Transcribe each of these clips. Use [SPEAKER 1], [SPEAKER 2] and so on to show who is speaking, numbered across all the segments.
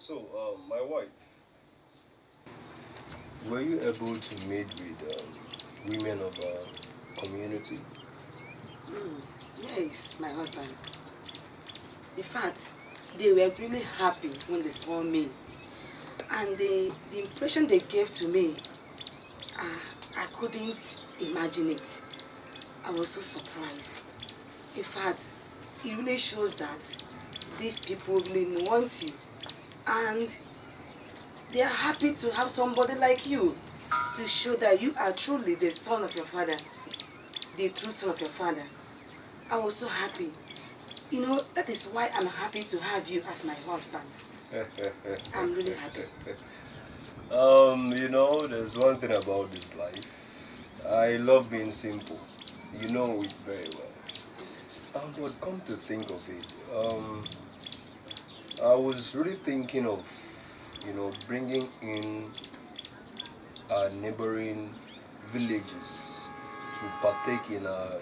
[SPEAKER 1] So, my wife, were you able to meet with women of our community?
[SPEAKER 2] Mm, yes, my husband. In fact, they were really happy when they saw me. And the impression they gave to me, I couldn't imagine it. I was so surprised. In fact, it really shows that these people really want you. And they are happy to have somebody like you to show that you are truly the son of your father, the true son of your father. I was so happy. You know, that is why I'm happy to have you as my husband. I'm really happy.
[SPEAKER 1] There's one thing about this life. I love being simple. You know it very well. But come to think of it, I was really thinking of, bringing in our neighboring villages to partake in an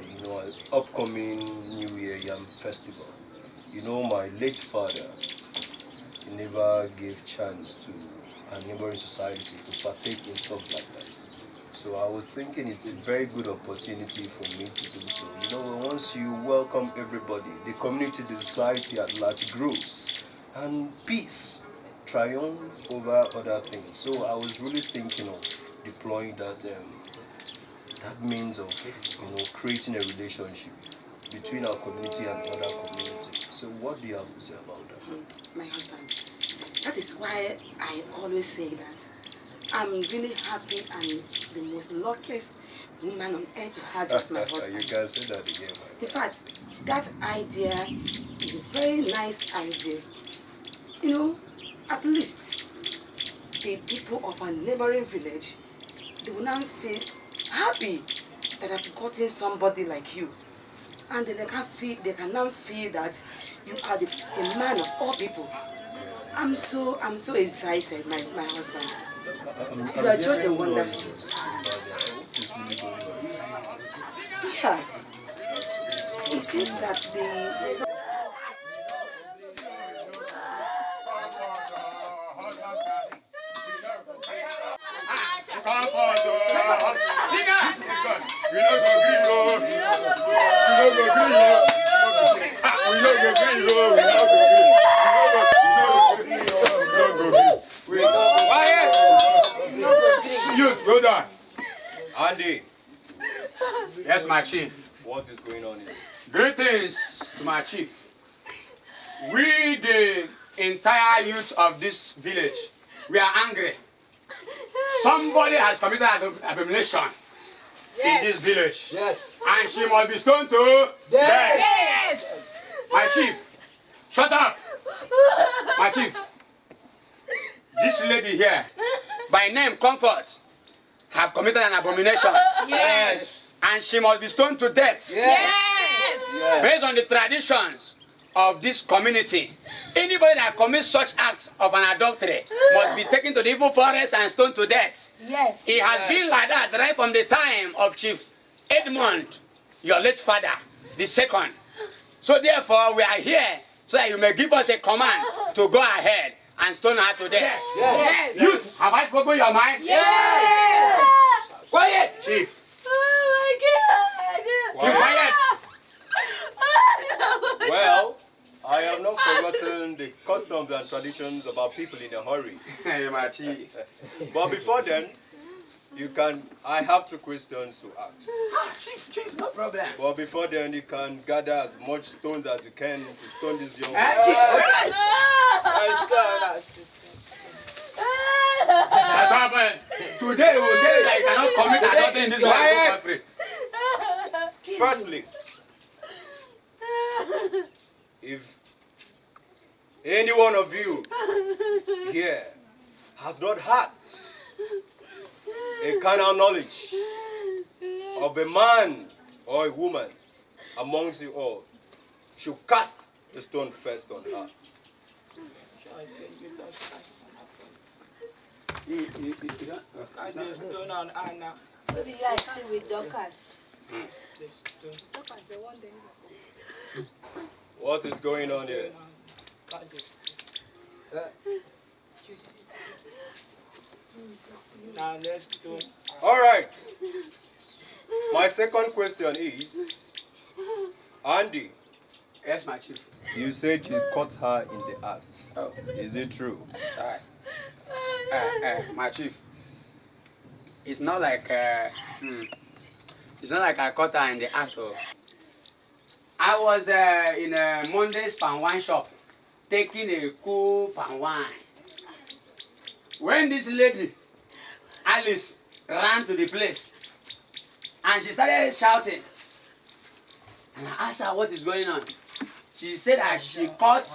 [SPEAKER 1] upcoming New Year Yam festival. My late father, he never gave chance to a neighboring society to partake in stuff like that. So I was thinking it's a very good opportunity for me to do so. Once you welcome everybody, the community, the society at large grows, and peace triumphs over other things. So I was really thinking of deploying that means of creating a relationship between our community and other communities. So what do you have to say about that?
[SPEAKER 2] My husband. That is why I always say that I'm really happy and the most luckiest woman on earth to have as my husband.
[SPEAKER 1] You can say that again,
[SPEAKER 2] In fact, that idea is a very nice idea. You know, at least the people of a neighboring village, they will now feel happy that I've gotten somebody like you. And they can now feel that you are the man of all people. I'm so excited, my husband. You are just a wonderful. Yeah. It seems that the
[SPEAKER 3] Hold on.
[SPEAKER 1] Andy.
[SPEAKER 3] Yes, my chief.
[SPEAKER 1] What is going on here?
[SPEAKER 3] Greetings to my chief. We, the entire youth of this village, we are angry. Somebody has committed an abomination in this village.
[SPEAKER 4] Yes.
[SPEAKER 3] And she must be stoned to death.
[SPEAKER 4] Yes.
[SPEAKER 3] My chief, shut up. My chief, this lady here, by name Comfort, have committed an abomination.
[SPEAKER 4] Yes.
[SPEAKER 3] And she must be stoned to death.
[SPEAKER 4] Yes.
[SPEAKER 3] Yes. Based on the traditions of this community, anybody that commits such acts of an adultery must be taken to the evil forest and stoned to death.
[SPEAKER 4] Yes.
[SPEAKER 3] It has been like that right from the time of Chief Edmund, your late father, the second. So therefore, we are here so that you may give us a command to go ahead and stone her to death.
[SPEAKER 4] Yes. Yes.
[SPEAKER 3] Youth, have I spoken your mind?
[SPEAKER 4] Yes.
[SPEAKER 3] Quiet, Chief.
[SPEAKER 4] Oh my God.
[SPEAKER 3] Keep quiet.
[SPEAKER 1] Well, I have not forgotten the customs and traditions of our people in a hurry.
[SPEAKER 3] Hey, my chief.
[SPEAKER 1] But before then, I have 2 questions to ask.
[SPEAKER 3] Chief, no problem.
[SPEAKER 1] But before then, you can gather as much stones as you can to stone this young
[SPEAKER 3] Chief,
[SPEAKER 1] man.
[SPEAKER 3] shut up. Today we will tell you that you cannot commit adultery in this country.
[SPEAKER 1] Firstly, if any one of you here has not had a carnal knowledge of a man or a woman amongst you all, should cast the stone first on her.
[SPEAKER 4] Cast the stone on Anna.
[SPEAKER 5] Maybe you are still with Dorcas.
[SPEAKER 1] What is going on here?
[SPEAKER 4] Now let's do.
[SPEAKER 1] All right. My second question is, Andy,
[SPEAKER 3] Yes, my chief.
[SPEAKER 1] you said you caught her in the act.
[SPEAKER 3] Oh,
[SPEAKER 1] Is it true?
[SPEAKER 3] my chief. It's not like it's not like I caught her in the act. Oh. I was in a Monday's pan wine shop taking a cool pan wine. When this lady, Alice, ran to the place and she started shouting. And I asked her what is going on. She said that she caught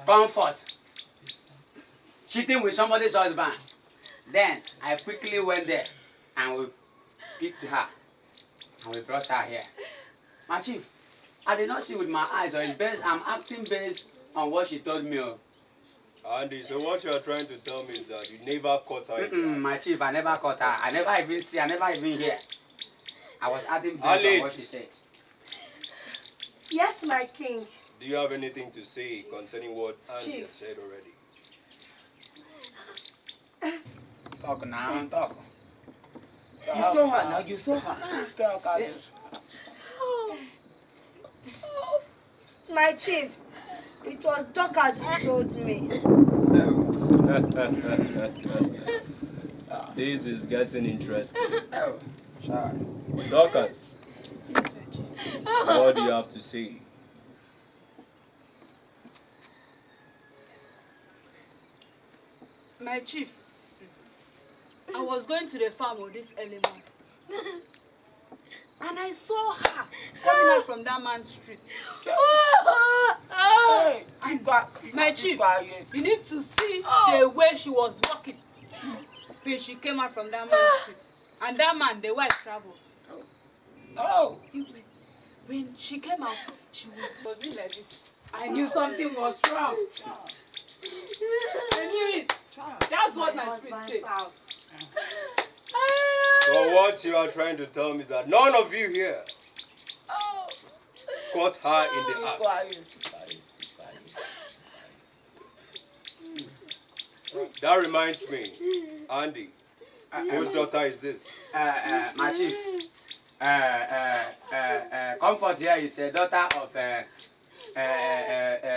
[SPEAKER 3] Comfort cheating with somebody's husband. Then I quickly went there and we picked her and we brought her here. My chief, I did not see with my eyes, or it's based, I'm acting based on what she told me. Oh.
[SPEAKER 1] Andy, so what you are trying to tell me is that you never caught her in the act.
[SPEAKER 3] My chief, I never caught her. I never even see, I never even hear. I was acting based on what she said.
[SPEAKER 5] Yes, my king.
[SPEAKER 1] Do you have anything to say concerning what Andy
[SPEAKER 5] Chief.
[SPEAKER 1] has said already?
[SPEAKER 3] Talk now, talk.
[SPEAKER 4] You saw her now. You saw her. Girl,
[SPEAKER 5] My chief, it was Dorcas who told me.
[SPEAKER 1] This is getting interesting.
[SPEAKER 3] Oh, sorry.
[SPEAKER 1] Dorcas,
[SPEAKER 2] Yes, my chief.
[SPEAKER 1] what do you have to say?
[SPEAKER 2] My chief, I was going to the farm on this early morning. And I saw her coming out from that man's street.
[SPEAKER 4] Hey,
[SPEAKER 2] My chief,
[SPEAKER 4] quiet.
[SPEAKER 2] you need to see the way she was walking when she came out from that man's street. And that man, the wife, traveled.
[SPEAKER 4] Oh,
[SPEAKER 2] When she came out, she was doing like this. I knew something was wrong. I knew it. That's what my spirit said.
[SPEAKER 5] House.
[SPEAKER 1] So what you are trying to tell me is that none of you here caught her in the act.
[SPEAKER 4] quiet.
[SPEAKER 1] That reminds me, Andy, whose daughter is this?
[SPEAKER 3] My chief, Comfort here is a daughter of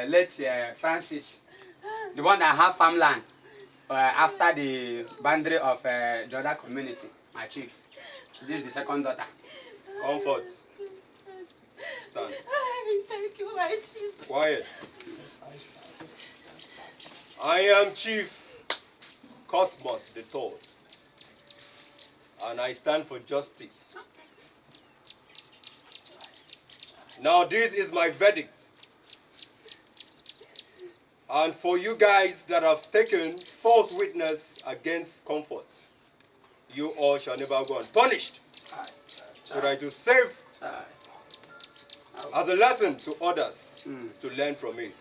[SPEAKER 3] late Francis, the one that have farmland after the boundary of the other community. My chief, this is the second daughter.
[SPEAKER 1] Comfort. Stand.
[SPEAKER 2] Thank you, my chief.
[SPEAKER 1] Quiet. I am Chief Cosmos the Third, and I stand for justice. Now this is my verdict. And for you guys that have taken false witness against Comfort, you all shall never go unpunished. So that you serve as a lesson to others to learn from it.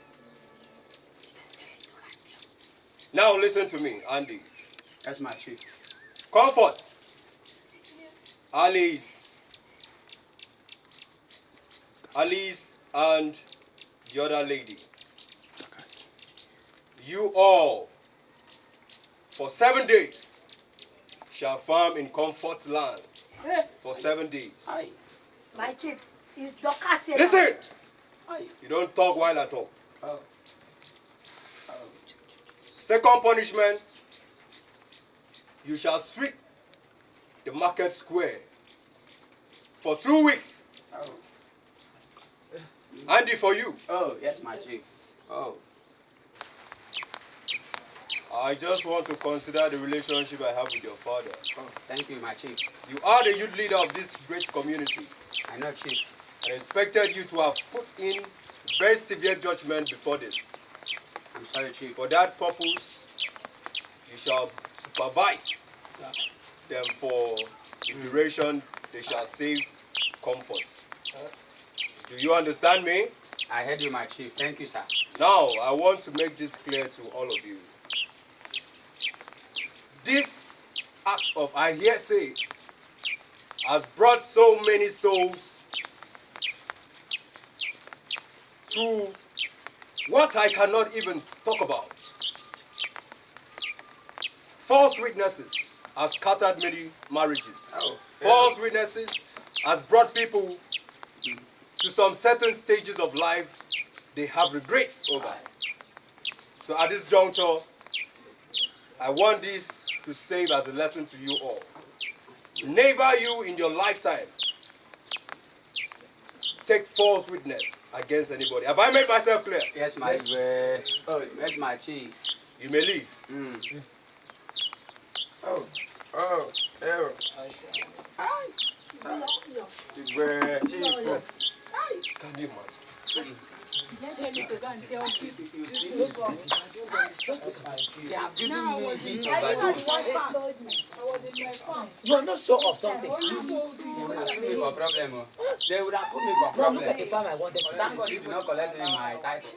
[SPEAKER 1] Now listen to me, Andy.
[SPEAKER 3] That's my chief.
[SPEAKER 1] Comfort, Alice, and the other lady. You all, for 7 days, shall farm in Comfort's land. For 7 days.
[SPEAKER 5] My chief, is Dorcas here?
[SPEAKER 1] Listen! You don't talk while I talk.
[SPEAKER 3] Oh.
[SPEAKER 1] Second punishment, you shall sweep the market square for 2 weeks.
[SPEAKER 3] Oh.
[SPEAKER 1] Andy, for you.
[SPEAKER 3] Oh, yes, my chief. Oh.
[SPEAKER 1] I just want to consider the relationship I have with your father.
[SPEAKER 3] Oh, thank you, my chief.
[SPEAKER 1] You are the youth leader of this great community.
[SPEAKER 3] I know, chief.
[SPEAKER 1] I expected you to have put in very severe judgment before this.
[SPEAKER 3] I'm sorry, chief.
[SPEAKER 1] For that purpose, you shall supervise them for the duration they shall save Comfort. Do you understand me?
[SPEAKER 3] I heard you, my chief. Thank you, sir.
[SPEAKER 1] Now, I want to make this clear to all of you. This act of I hear say has brought so many souls to what I cannot even talk about. False witnesses has scattered many marriages.
[SPEAKER 3] Oh,
[SPEAKER 1] False witnesses has brought people to some certain stages of life they have regrets over. So at this juncture, I want this to serve as a lesson to you all. Never you in your lifetime take false witness against anybody. Have I made myself clear?
[SPEAKER 3] Yes, my yes, my chief.
[SPEAKER 1] You may leave.
[SPEAKER 3] Mm. Oh, oh, oh. Hi. Chief.
[SPEAKER 1] Can you imagine?
[SPEAKER 5] Let me to go and tell this.
[SPEAKER 4] They have given me a hint
[SPEAKER 5] I
[SPEAKER 4] of
[SPEAKER 5] know
[SPEAKER 4] that.
[SPEAKER 5] one part told me. I was in my phone.
[SPEAKER 4] You are not sure of something.
[SPEAKER 3] They would have put me for problem. Oh. They would have put me for
[SPEAKER 4] From
[SPEAKER 3] problem.
[SPEAKER 4] the farm I wanted to
[SPEAKER 3] Thank God you did not collect my title.